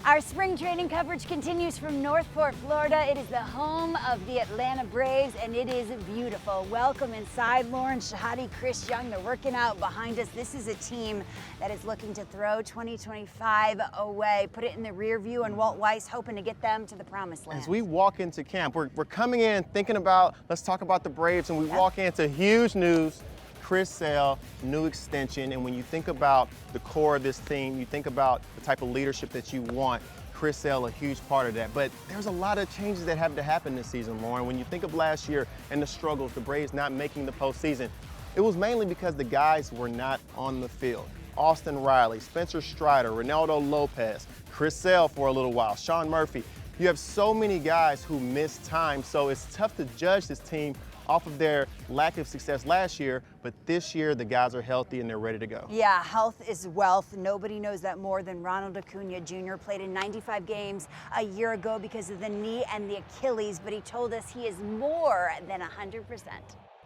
Our spring training coverage continues from Northport, Florida. It is the home of the Atlanta Braves, and it is beautiful. Welcome inside. Lauren Shehadi, Chris Young, they're working out behind us. This is a team that is looking to throw 2025 away, put it in the rear view, and Walt Weiss hoping to get them to the promised land. As we walk into camp, we're coming in thinking about, let's talk about the Braves, and we walk into huge news. Chris Sale, new extension, and when you think about the core of this team, you think about the type of leadership that you want, Chris Sale a huge part of that. But there's a lot of changes that have to happen this season, Lauren. When you think of last year and the struggles, the Braves not making the postseason, it was mainly because the guys were not on the field. Austin Riley, Spencer Strider, Ronaldo Lopez, Chris Sale for a little while, Sean Murphy. You have so many guys who missed time, so it's tough to judge this team off of their lack of success last year, but this year the guys are healthy and they're ready to go. Yeah, health is wealth. Nobody knows that more than Ronald Acuña Jr. Played in 95 games a year ago because of the knee and the Achilles, but he told us he is more than 100%.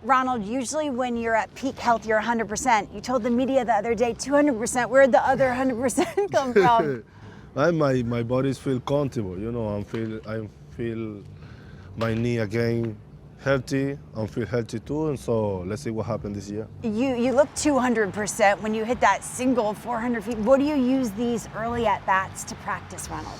Ronald, usually when you're at peak health, you're 100%. You told the media the other day 200%. Where'd the other 100% come from? My bodies feel comfortable, you know. I feel my knee again healthy and feel healthy too, and so let's see what happens this year. You look 200% when you hit that single 400 feet. What do you use these early at-bats to practice, Ronald?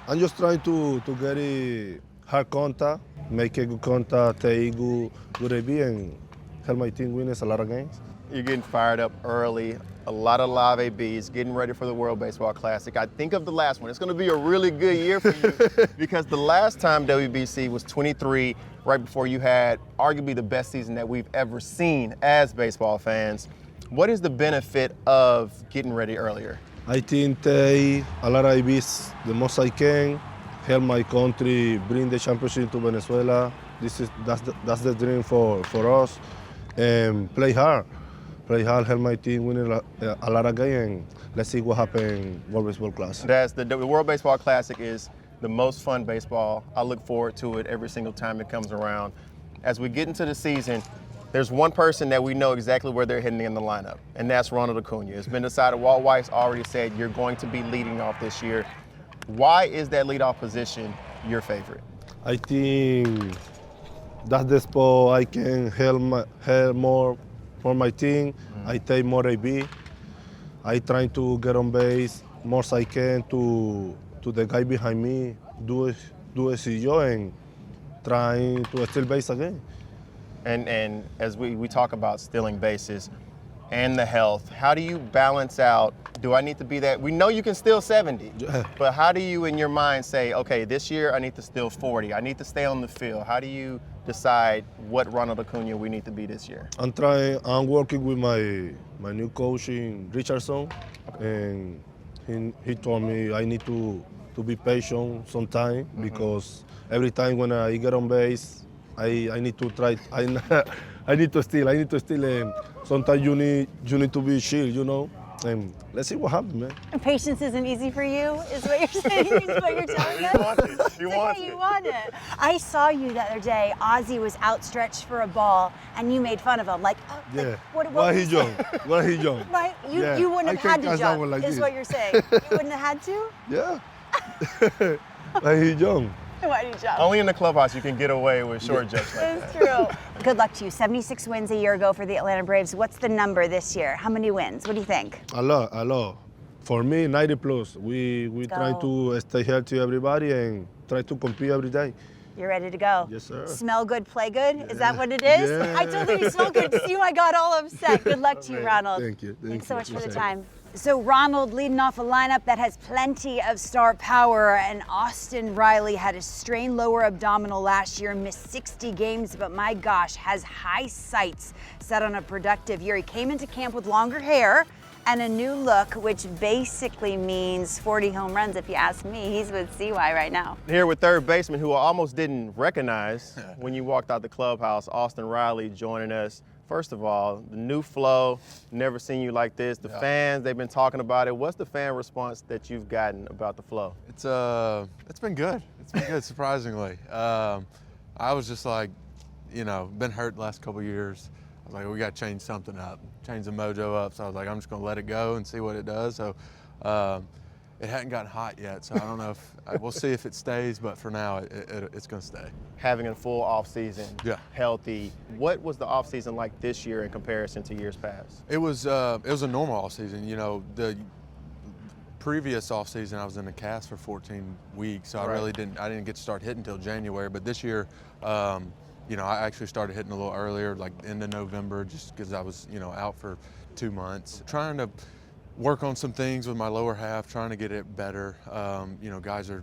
I'm just trying to get a hard contact, make a good contact, take good AB, and help my team win a lot of games. You're getting fired up early, a lot of live ABs, getting ready for the World Baseball Classic. I think of the last one. It's going to be a really good year for you because the last time WBC was 23, right before you had arguably the best season that we've ever seen as baseball fans. What is the benefit of getting ready earlier? I think take a lot of ABs the most I can, help my country bring the championship to Venezuela. That's the dream for us, and play hard, help my team win a lot of games, and let's see what happens in World Baseball Classic. The World Baseball Classic is the most fun baseball. I look forward to it every single time it comes around. As we get into the season, there's one person that we know exactly where they're hitting in the lineup, and that's Ronald Acuña. It's been decided. Walt Weiss already said you're going to be leading off this year. Why is that leadoff position your favorite? I think that's the spot I can help more for my team. I take more AB. I try to get on base more as I can to the guy behind me, do a CJ and trying to steal base again. And as we talk about stealing bases and the health, how do you balance out, do I need to be that? We know you can steal 70, but how do you in your mind say, okay, this year I need to steal 40, I need to stay on the field? How do you decide what Ronald Acuña we need to be this year? I'm working with my new coach in Richardson, and he told me I need to be patient sometime because every time when I get on base, I need to try. I need to steal. And sometimes you need to be chill, you know. And let's see what happens, man. And patience isn't easy for you, is what you're saying, is what you're telling us? You want it. I saw you the other day. Ozzy was outstretched for a ball, and you made fun of him. Like, oh, yeah. Like, what Why he jump? Why he jump? Right? You wouldn't have had to jump, like is this. what you're saying. You wouldn't have had to? Yeah. Why he jump? Why did you jump? Only in the clubhouse you can get away with short jumps like that. It's true. Good luck to you. 76 wins a year ago for the Atlanta Braves. What's the number this year? How many wins? What do you think? A lot. For me, 90 plus. We try to stay healthy, everybody, and try to compete every day. You're ready to go. Yes, sir. Smell good, play good? Yeah. Is that what it is? Yeah. I told him you smell good. See, I got all upset. Good luck to you, Ronald. Thank you. Thanks so much for the time. So Ronald leading off a lineup that has plenty of star power, and Austin Riley had a strained lower abdominal last year, missed 60 games, but my gosh, has high sights set on a productive year. He came into camp with longer hair and a new look, which basically means 40 home runs if you ask me. He's with CY right now. Here with third baseman, who I almost didn't recognize when you walked out the clubhouse, Austin Riley joining us. First of all, the new flow, never seen you like this. The fans, they've been talking about it. What's the fan response that you've gotten about the flow? It's been good. It's been good, surprisingly. I was just like, been hurt the last couple of years. I was like, we got to change something up, change the mojo up. So I was like, I'm just going to let it go and see what it does. So it hadn't gotten hot yet, so I don't know if we'll see if it stays. But for now, it's going to stay. Having a full off season, healthy. What was the off season like this year in comparison to years past? It was a normal off season. The previous off season, I was in a cast for 14 weeks, so I didn't get to start hitting until January. But this year, I actually started hitting a little earlier, like end of November, just because I was out for 2 months, trying to work on some things with my lower half, trying to get it better. Guys are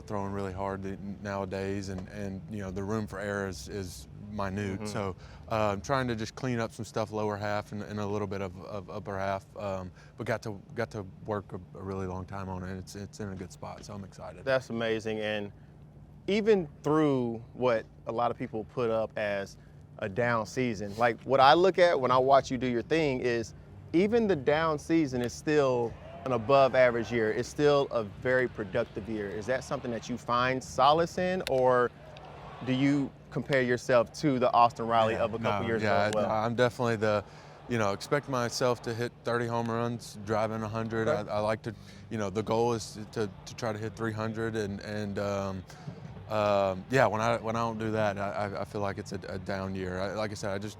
throwing really hard nowadays, and the room for error is minute. So trying to just clean up some stuff lower half and a little bit of upper half, but got to work a really long time on it. It's in a good spot, so I'm excited. That's amazing. And even through what a lot of people put up as a down season, like what I look at when I watch you do your thing is even the down season is still an above average year. It's still a very productive year. Is that something that you find solace in, or do you compare yourself to the Austin Riley of a couple years ago as well? I'm definitely expect myself to hit 30 home runs, driving 100. Okay. I like to, the goal is to try to hit 300, and when I don't do that, I feel like it's a down year. Like I said, I just,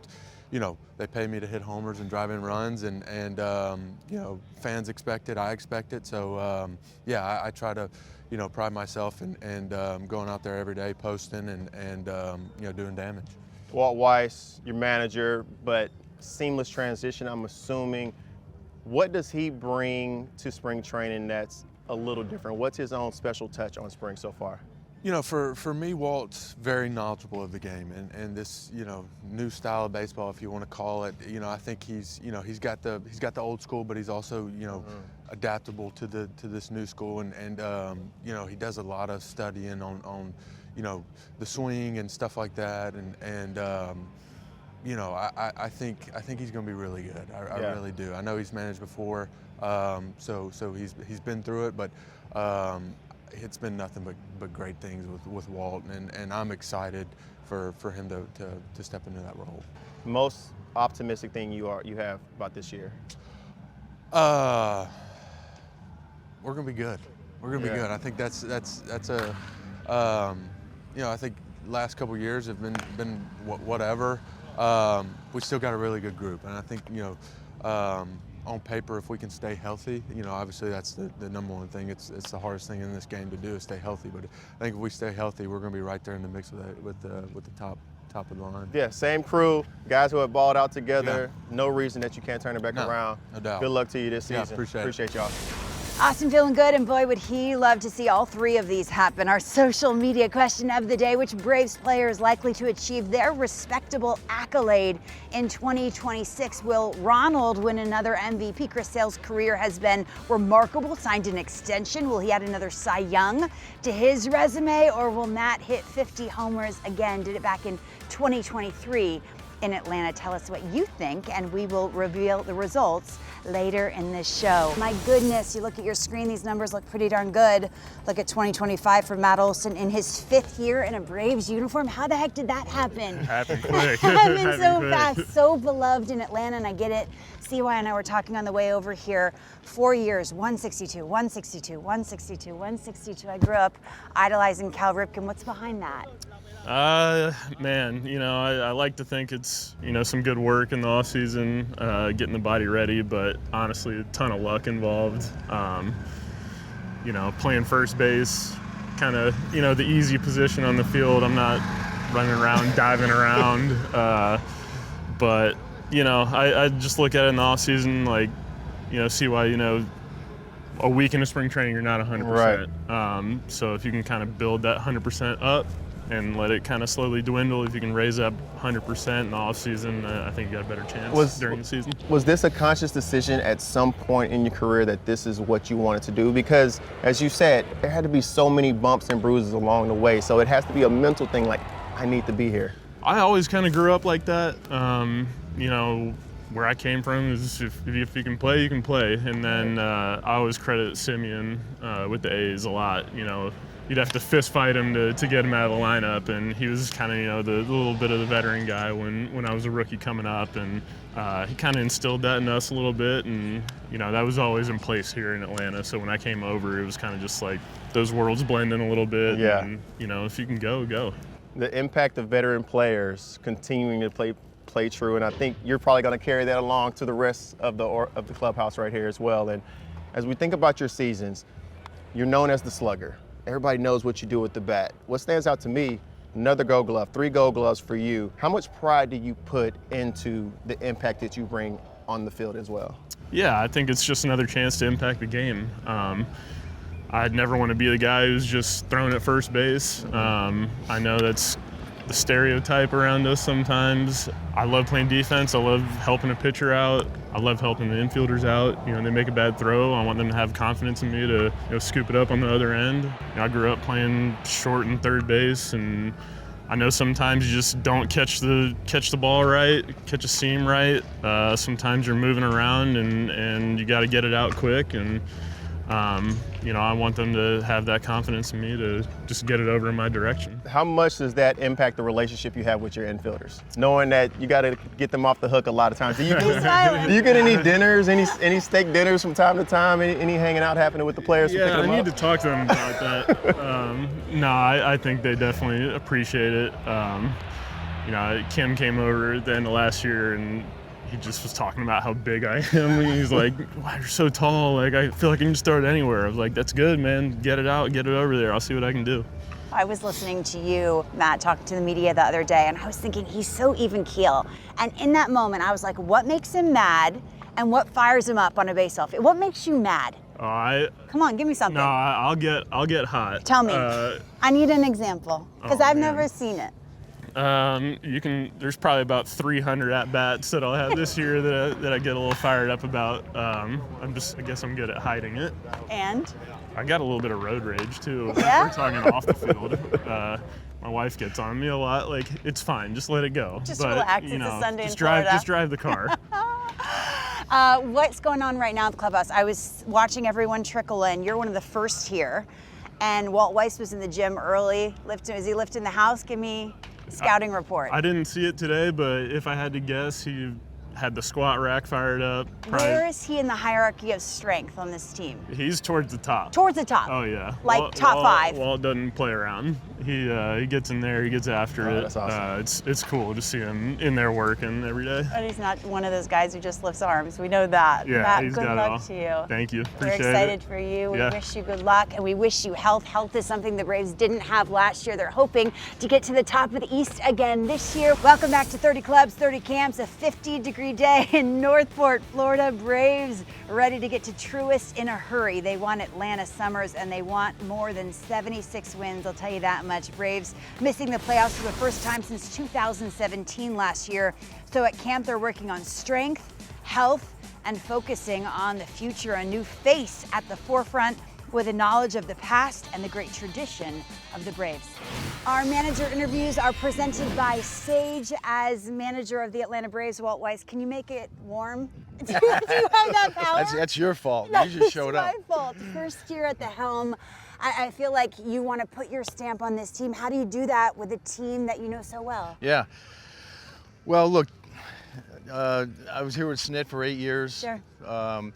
they pay me to hit homers and drive in runs, and fans expect it, I expect it. So I try to, pride myself and going out there every day, posting and doing damage. Walt Weiss, your manager, but seamless transition, I'm assuming. What does he bring to spring training that's a little different? What's his own special touch on spring so far? For me, Walt's very knowledgeable of the game and this, new style of baseball, if you want to call it. I think he's got the old school, but he's also, adaptable to this new school, and he does a lot of studying on the swing and stuff like that, and I think he's going to be really good. I really do. I know he's managed before, so he's been through it, but. It's been nothing but great things with Walt, and I'm excited for him to step into that role. Most optimistic thing you have about this year? We're gonna be good. We're gonna be good. I think that's a I think last couple of years have been whatever. We still got a really good group, and I think on paper, if we can stay healthy, obviously that's the number one thing. It's the hardest thing in this game to do is stay healthy. But I think if we stay healthy, we're going to be right there in the mix with the top of the line. Yeah, same crew, guys who have balled out together. Yeah. No reason that you can't turn it back around. No doubt. Good luck to you this season. Yeah, appreciate y'all. Austin feeling good, and boy, would he love to see all three of these happen. Our social media question of the day: which Braves player is likely to achieve their respectable accolade in 2026? Will Ronald win another MVP? Chris Sale's career has been remarkable, signed an extension. Will he add another Cy Young to his resume, or will Matt hit 50 homers again? Did it back in 2023 in Atlanta. Tell us what you think, and we will reveal the results later in this show. My goodness, you look at your screen, these numbers look pretty darn good. Look at 2025 for Matt Olson in his 5th year in a Braves uniform. How the heck did that happen? Happened quick. Happened so fast, so beloved in Atlanta, and I get it. CY and I were talking on the way over here. 4 years, 162, 162, 162, 162. I grew up idolizing Cal Ripken. What's behind that? Man, I like to think it's, some good work in the off season, getting the body ready, but honestly, a ton of luck involved. Playing first base, kind of, the easy position on the field. I'm not running around, diving around. But, I just look at it in the off season, like, see why, a week into spring training, you're not 100%. Right. So if you can kind of build that 100% up and let it kind of slowly dwindle, if you can raise up 100% in the off season, I think you got a better chance during the season. Was this a conscious decision at some point in your career that this is what you wanted to do? Because as you said, there had to be so many bumps and bruises along the way. So it has to be a mental thing, like, I need to be here. I always kind of grew up like that. you know, where I came from is if you can play, you can play. And then I always credit Simeon with the A's a lot. You know, you'd have to fist fight him to get him out of the lineup, and he was kind of, you know, the little bit of the veteran guy when I was a rookie coming up, and he kind of instilled that in us a little bit, and you know, that was always in place here in Atlanta. So when I came over, it was kind of just like those worlds blending a little bit. Yeah. And, you know, if you can go. The impact of veteran players continuing to play true, and I think you're probably going to carry that along to the rest of the clubhouse right here as well. And as we think about your seasons, you're known as the slugger. Everybody knows what you do with the bat. What stands out to me, another Gold Glove, 3 Gold Gloves for you. How much pride do you put into the impact that you bring on the field as well? Yeah, I think it's just another chance to impact the game. I'd never want to be the guy who's just thrown at first base. I know that's the stereotype around us sometimes. I love playing defense. I love helping a pitcher out. I love helping the infielders out. You know, they make a bad throw. I want them to have confidence in me to, you know, scoop it up on the other end. You know, I grew up playing short and third base, and I know sometimes you just don't catch the ball right, catch a seam right. Sometimes you're moving around and you got to get it out quick. And you know, I want them to have that confidence in me to just get it over in my direction. How much does that impact the relationship you have with your infielders? Knowing that you got to get them off the hook a lot of times. Do you get any dinners, any steak dinners from time to time? Any hanging out happening with the players? Yeah, I need to talk to them about that. No, I think they definitely appreciate it. You know, Kim came over at the end of last year, and he just was talking about how big I am. And he's like, wow, you're so tall. Like, I feel like I can start anywhere. I was like, that's good, man. Get it out, get it over there. I'll see what I can do. I was listening to you, Matt, talking to the media the other day, and I was thinking he's so even keel. And in that moment, I was like, what makes him mad and what fires him up on a baseball field? What makes you mad? Come on, give me something. No, I'll get hot. Tell me. I need an example, because I've never seen it. There's probably about 300 at-bats that I'll have this year that I get a little fired up about. I guess I'm good at hiding it. And? I got a little bit of road rage too. Yeah? We're talking off the field. My wife gets on me a lot. Like, it's fine, just let it go. Just relax, you it's know, a Sunday just in Florida. Just drive the car. What's going on right now at the clubhouse? I was watching everyone trickle in. You're one of the first here. And Walt Weiss was in the gym early. Is he lifting the house? Give me a scouting report. I didn't see it today, but if I had to guess, he had the squat rack fired up. Where is he in the hierarchy of strength on this team? He's towards the top. Towards the top? Oh, yeah. Like top 5? Walt doesn't play around. He gets in there, he gets after it. That's awesome. It's cool to see him in there working every day. And he's not one of those guys who just lifts arms. We know that. Yeah, Matt, he's good got luck it all. to you. Thank you. We're Appreciate excited it. for you. We Yeah. wish you good luck, and we wish you health. Health is something the Braves didn't have last year. They're hoping to get to the top of the East again this year. Welcome back to 30 Clubs, 30 Camps, a 50-degree day in Northport, Florida. Braves ready to get to Truist in a hurry. They want Atlanta Summers, and they want more than 76 wins. I'll tell you that much. Braves missing the playoffs for the first time since 2017 last year. So at camp, they're working on strength, health, and focusing on the future. A new face at the forefront with a knowledge of the past and the great tradition of the Braves. Our manager interviews are presented by Sage. As manager of the Atlanta Braves, Walt Weiss, can you make it warm? Do you have that power? That's your fault. You just showed up. It's my fault. First year at the helm. I feel like you want to put your stamp on this team. How do you do that with a team that you know so well? Yeah. Well, look, I was here with Snit for 8 years. Sure. I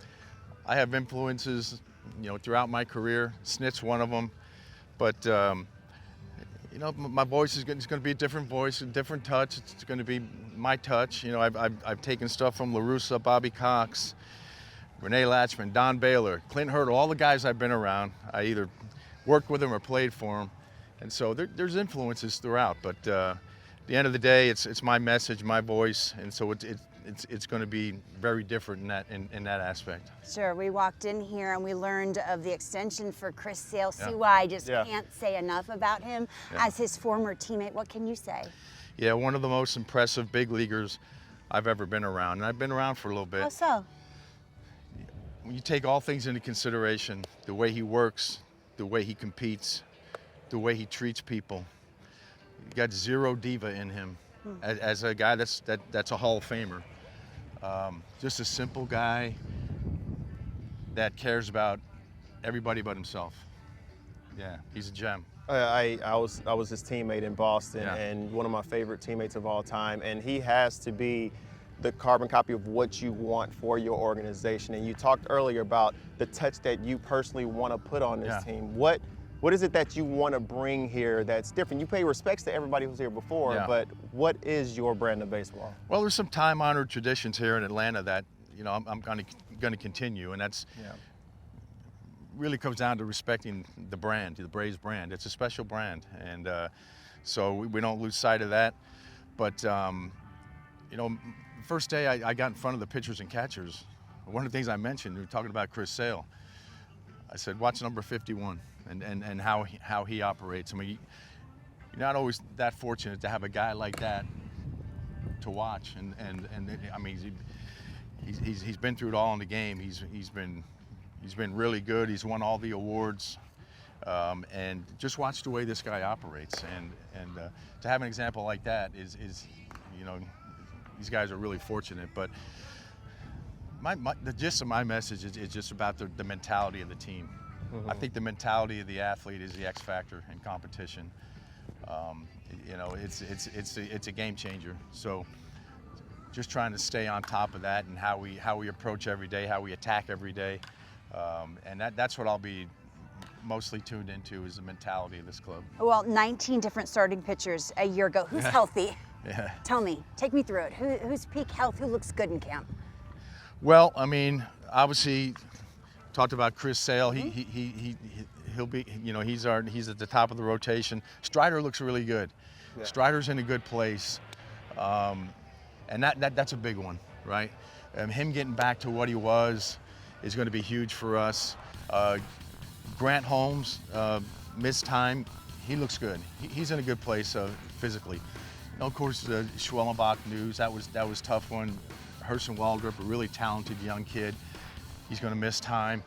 have influences, you know, throughout my career. Snit's one of them. But, you know, my voice is going to be a different voice, a different touch. It's going to be my touch. You know, I've taken stuff from La Russa, Bobby Cox, Renee Latchman, Don Baylor, Clint Hurdle, all the guys I've been around. I either worked with them or played for them. And so there's influences throughout. But at the end of the day, it's my message, my voice. And so it's going to be very different in that aspect. Sure. We walked in here and we learned of the extension for Chris Sale. Sue, I just can't say enough about him as his former teammate. What can you say? Yeah, one of the most impressive big leaguers I've ever been around. And I've been around for a little bit. How so? When you take all things into consideration, the way he works, the way he competes, the way he treats people, you got zero diva in him. as a guy that's a Hall of Famer. Just a simple guy that cares about everybody but himself. Yeah, he's a gem. I was his teammate in Boston, Yeah. and one of my favorite teammates of all time, and he has to be the carbon copy of what you want for your organization. And you talked earlier about the touch that you personally want to put on this Yeah. team. What is it that you want to bring here that's different? You pay respects to everybody who's here before, Yeah. but what is your brand of baseball? Well, there's some time-honored traditions here in Atlanta that I'm going to continue, and that's really comes down to respecting the brand, the Braves brand. It's a special brand, and so we don't lose sight of that. But first day I got in front of the pitchers and catchers. One of the things I mentioned, we were talking about Chris Sale. I said, watch number 51 and how he operates. I mean, you're not always that fortunate to have a guy like that to watch, and I mean, he's been through it all in the game. He's been really good. He's won all the awards, and just watch the way this guy operates. And to have an example like that is these guys are really fortunate. But the gist of my message is just about the mentality of the team. I think the mentality of the athlete is the X factor in competition. It's a game changer. So just trying to stay on top of that and how we approach every day, how we attack every day, and that's what I'll be mostly tuned into is the mentality of this club. Well, 19 different starting pitchers a year ago. Who's healthy? Yeah. Tell me, take me through it. Who's peak health? Who looks good in camp? Well, I mean, obviously, talked about Chris Sale. He'll be, he's at the top of the rotation. Strider looks really good. Yeah. Strider's in a good place, and that's a big one, right? Him getting back to what he was is going to be huge for us. Grant Holmes missed time. He looks good. He's in a good place physically. Of course, the Schwellenbach news, that was tough one. Herson Waldrop, a really talented young kid. He's going to miss time.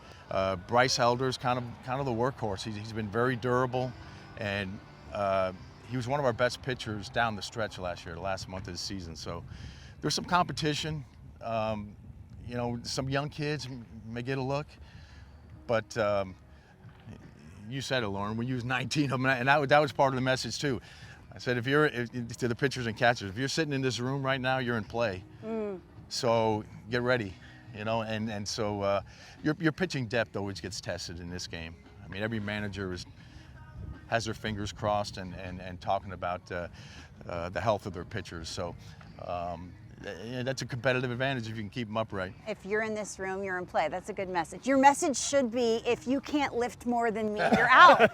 Bryce Elder's kind of the workhorse. He's been very durable, and he was one of our best pitchers down the stretch last year, the last month of the season. So there's some competition. Some young kids may get a look, but you said it, Lauren. We used 19 of them, and that was part of the message too. I said, to the pitchers and catchers, if you're sitting in this room right now, you're in play. So get ready, and so your pitching depth always gets tested in this game. I mean, every manager has their fingers crossed and talking about the health of their pitchers. So that's a competitive advantage if you can keep them upright. If you're in this room, you're in play. That's a good message. Your message should be, if you can't lift more than me, you're out.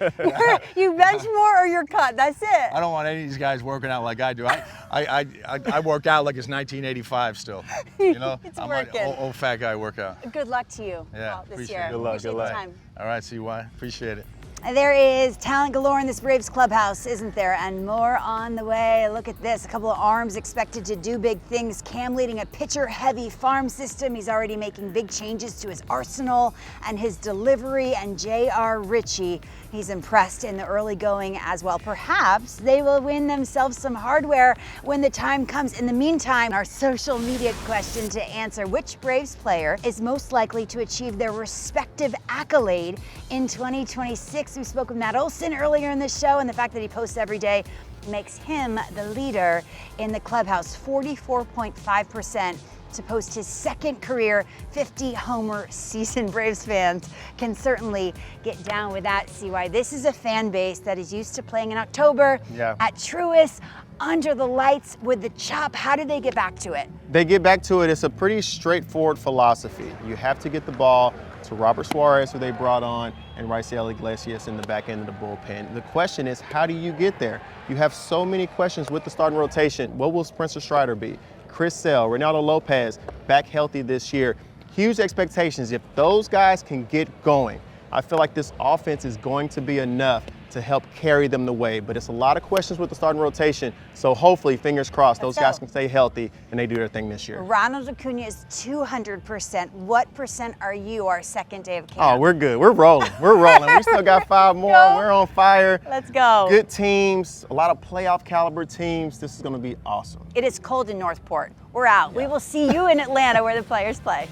You bench more or you're cut. That's it. I don't want any of these guys working out like I do. I work out like it's 1985 still. It's I'm working. an old fat guy workout. Good luck to you this appreciate year. it. Good luck, Appreciate good the luck. time. All right, CY, appreciate it. There is talent galore in this Braves clubhouse, isn't there? And more on the way. Look at this, a couple of arms expected to do big things. Cam leading a pitcher-heavy farm system. He's already making big changes to his arsenal and his delivery. And J.R. Ritchie, he's impressed in the early going as well. Perhaps they will win themselves some hardware when the time comes. In the meantime, our social media question to answer: which Braves player is most likely to achieve their respective accolade in 2026? We spoke with Matt Olson earlier in the show, and the fact that he posts every day makes him the leader in the clubhouse. 44.5% to post his second career 50-homer season. Braves fans can certainly get down with that. CY, this is a fan base that is used to playing in October at Truist, under the lights with the chop. How did they get back to it? They get back to it. It's a pretty straightforward philosophy. You have to get the ball to Robert Suarez, who they brought on, and Raisel Iglesias in the back end of the bullpen. The question is, how do you get there? You have so many questions with the starting rotation. What will Spencer Strider be? Chris Sale, Reynaldo Lopez, back healthy this year. Huge expectations. If those guys can get going, I feel like this offense is going to be enough to help carry them the way. But it's a lot of questions with the starting rotation. So hopefully, fingers crossed, those guys can stay healthy and they do their thing this year. Ronald Acuña is 200%. What percent are you our second day of camp? Oh, we're good. We're rolling. We're rolling. We still got 5 more. We're on fire. Let's go. Good teams, a lot of playoff caliber teams. This is going to be awesome. It is cold in Northport. We're out. We will see you in Atlanta where the players play.